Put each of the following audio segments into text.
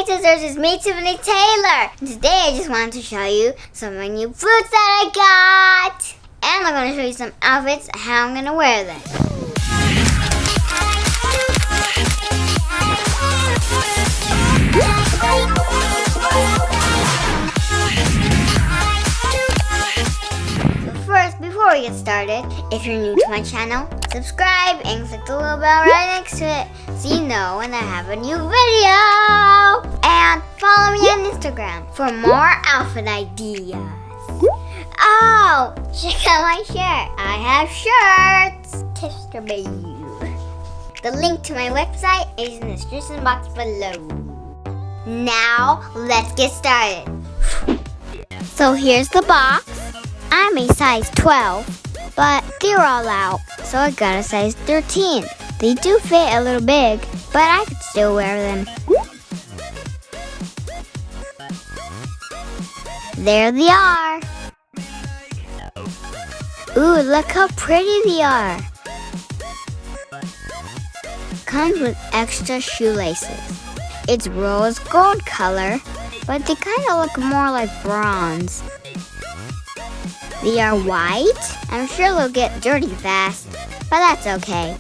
Hey sisters, it's me, Tiffany Taylor. Today I just wanted to show you some of my new boots that I got. And I'm going to show you some outfits, how I'm going to wear them. So first, before we get started, if you're new to my channel, subscribe and click the little bell right next to it so you know when I have a new video. And follow me on Instagram for more outfit ideas. Oh, check out my shirt. I have shirts. Tipster babe. The link to my website is in the description box below. Now, let's get started. So here's the box. I'm a size 12, but they're all out, so I got a size 13. They do fit a little big, but I could still wear them. There they are. Ooh, look how pretty they are. Comes with extra shoelaces. It's rose gold color, but they kind of look more like bronze. They are white. I'm sure they'll get dirty fast, but that's okay.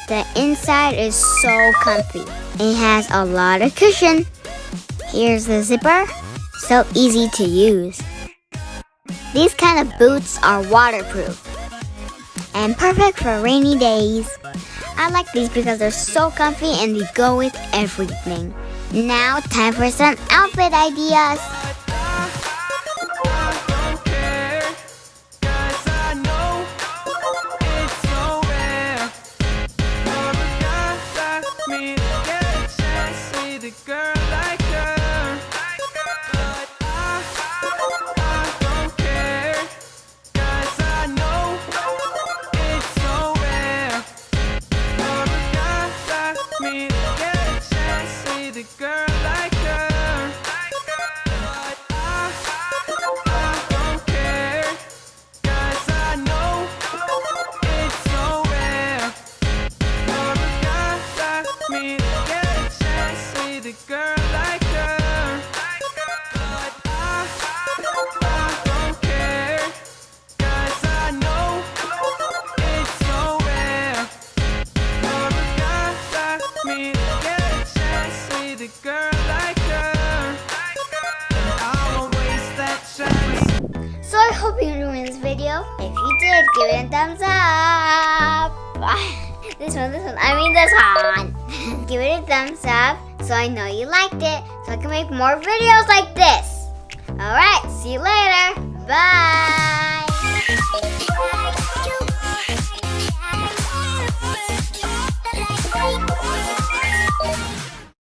The inside is so comfy. It has a lot of cushion. Here's the zipper. So easy to use. These kind of boots are waterproof and perfect for rainy days. I like these because they're so comfy and they go with everything. Now, time for some outfit ideas. So I hope you enjoyed this video. If you did, give it a thumbs up. This one. Give it a thumbs up so I know you liked it, so I can make more videos like this. Alright, see you later. Bye.